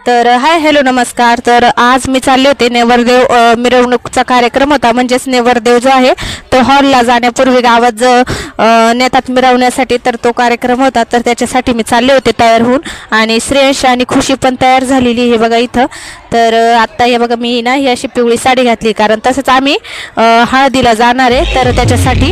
तर hi hello नमस्कार। तर आज मी चालले होते नेवरदेव मिरवणूकचा कार्यक्रम होता, म्हणजेच नेवरदेव जो आहे तो हॉलला जाण्यापूर्वी गावात जो नेतात मिरवण्यासाठी, तर तो कार्यक्रम होता। तर त्याच्यासाठी मी चालले होते तयार होऊन, आणि श्रेयश आणि खुशी पण तयार झालेली आहे बघा इथं। तर आत्ता हे बघा मी ना ही अशी पिवळी साडी घातली, कारण तसंच आम्ही हळदीला जाणार आहे। तर त्याच्यासाठी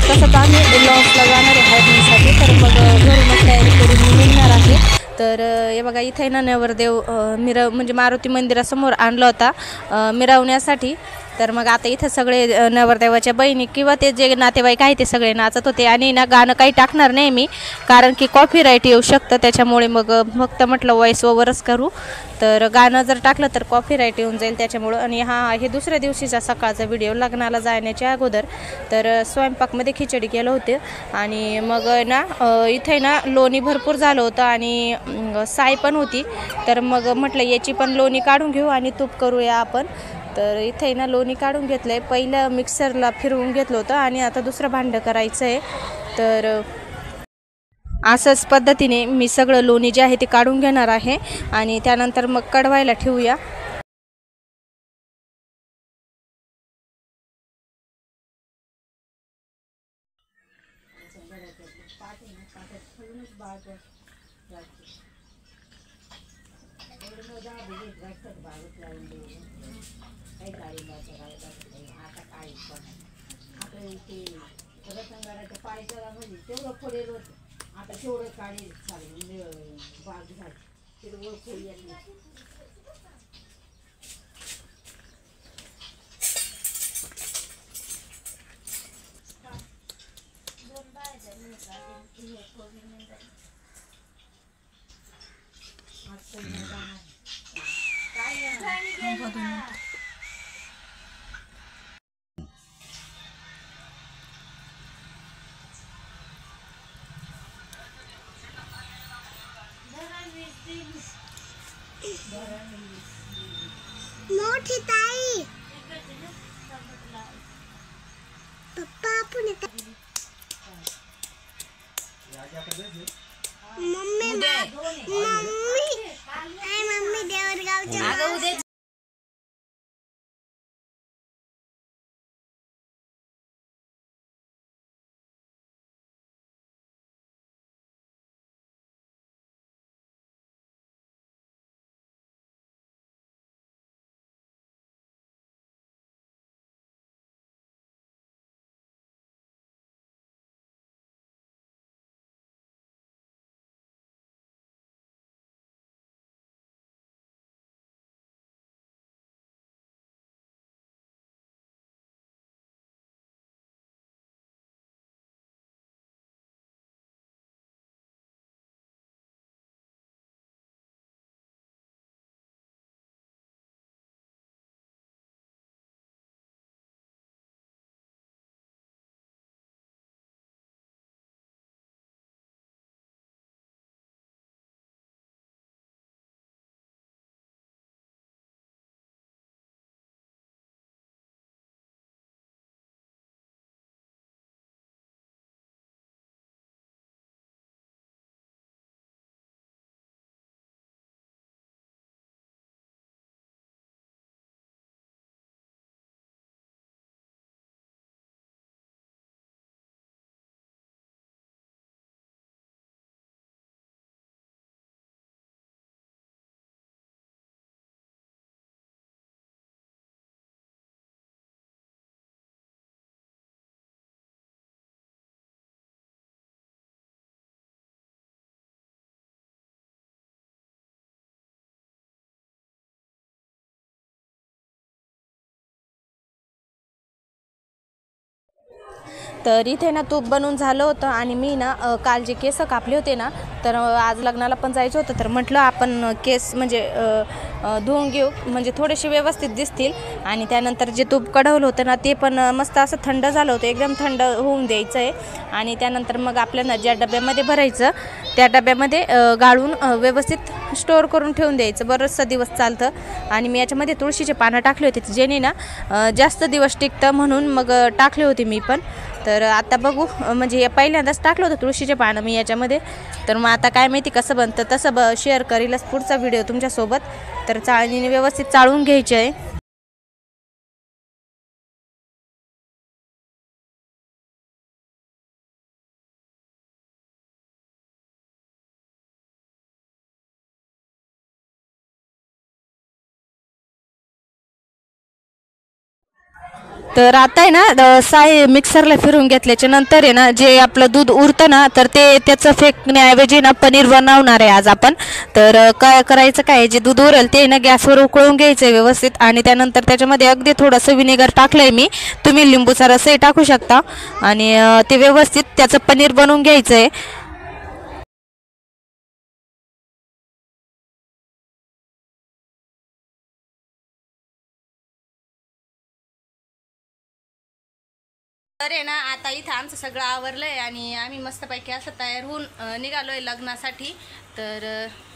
तसंच आम्ही लॉन्सला जाणार आहे हळदीसाठी। तर मग घरूनच तयारी करून निघणार आहे। तर हे बघा इथे ना नवरदेव म्हणजे मारुती मंदिरासमोर आणला होता मिरवण्यासाठी। तर मग आता इथं सगळे नवरदेवाच्या बहिणी किंवा ते जे नातेवाईक आहे ते सगळे नाचत होते। आणि ना गाणं काही टाकणार नाही मी, कारण की कॉपीराईट येऊ शकतं, त्याच्यामुळे मग फक्त म्हटलं व्हॉइस ओव्हरच करू। तर गाणं जर टाकलं तर कॉपीराईट येऊन जाईल त्याच्यामुळं। आणि हे दुसऱ्या दिवशीचा सकाळचा व्हिडिओ लग्नाला जाण्याच्या अगोदर। तर स्वयंपाकमध्ये खिचडी केलं होते, आणि मग ना इथे ना लोणी भरपूर झालं होतं आणि साय पण होती। तर मग म्हटलं याची पण लोणी काढून घेऊ आणि तूप करूया आपण। तर इथे ना लोणी काढून घेतलं आहे, पहिलं मिक्सरला फिरवून घेतलं होतं आणि आता दुसरं भांडं करायचं आहे। तर असंच पद्धतीने मी सगळं लोणी जे आहे ते काढून घेणार आहे, आणि त्यानंतर मग कढवायला ठेवूया। मोठी ताई पप्पा आपण मम्मी मम्मी देवरगावच्या तर इथे ना तूप बनवून झालं होतं, आणि मी ना काल जे केस कापले होते ना, तर आज लग्नाला पण जायचं होतं। तर म्हटलं आपण केस म्हणजे धुवून घेऊ, म्हणजे थोडेसे व्यवस्थित दिसतील। आणि त्यानंतर जे तूप कढवलं होतं ना ते पण मस्त असं थंड झालं होतं, एकदम थंड होऊन द्यायचं आहे। आणि त्यानंतर मग आपल्याला ज्या डब्यामध्ये भरायचं त्या डब्यामध्ये गाळून व्यवस्थित स्टोअर करून ठेवून द्यायचं, बरंचसा दिवस चालतं। आणि मी याच्यामध्ये तुळशीचे पानं टाकले होते, जेणे ना जास्त दिवस टिकतं म्हणून मग टाकले होते मी पण। तर आता बघू, म्हणजे हे पहिल्यांदाच टाकलं होतं तुळशीचे पानं मी याच्यामध्ये. तर मग आता काय माहिती कसं बनतं, तसं शेअर करीलच पुढचा व्हिडिओ तुमच्यासोबत. तर चाळणीने व्यवस्थित चाळून घ्यायचे आहे. तर आता आहे ना मिक्सरला फिरून घेतल्याच्या नंतर आहे ना, जे आपलं दूध उरतं ना, तर ते त्याचं फेकण्याऐवजी ना पनीर बनवणार आहे आज आपण. तर काय करायचं, काय जे दूध उरेल ते ना गॅसवर उकळून घ्यायचं आहे व्यवस्थित. आणि त्यानंतर त्याच्यामध्ये अगदी थोडंसं विनेगर टाकलं आहे मी, तुम्ही लिंबूचा रसही टाकू शकता. आणि ते व्यवस्थित त्याचं पनीर बनवून घ्यायचं आहे. तर आहे ना, आता इथं आमचं सगळं आवरलं आहे आणि आम्ही मस्तपैकी असं तयार होऊन निघालो आहे लग्नासाठी. तर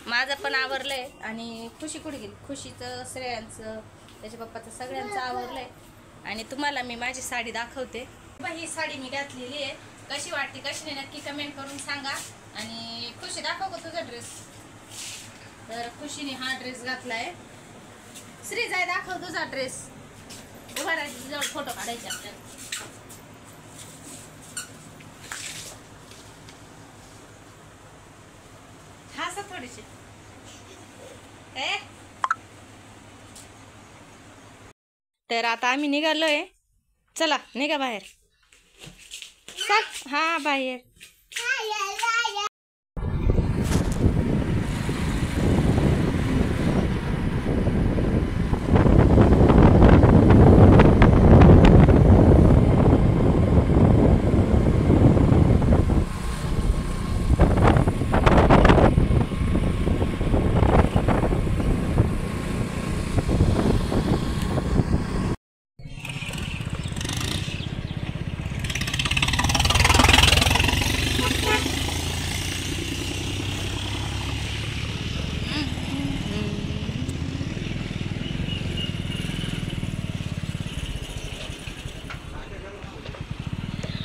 माझं पण आवरलं आहे आणि खुशी कुठे गेली, खुशीचं, श्रेयांचं, त्याच्या पप्पाचं सगळ्यांचं आवरलं आहे. आणि तुम्हाला मी माझी साडी दाखवते. ही साडी मी घातलेली आहे, कशी वाटते कशी नाही नक्की कमेंट करून सांगा. आणि खुशी दाखव का तुझा ड्रेस. तर खुशीने हा ड्रेस घातला आहे. श्री जाय दाखव तुझा ड्रेस. उभा राहायची, तुझ्यावर फोटो काढायचे आपल्याला. थोडीशी तर आता आम्ही निघालोय. चला निघा बाहेर. चल हा बाहेर.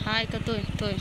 हाय का तोय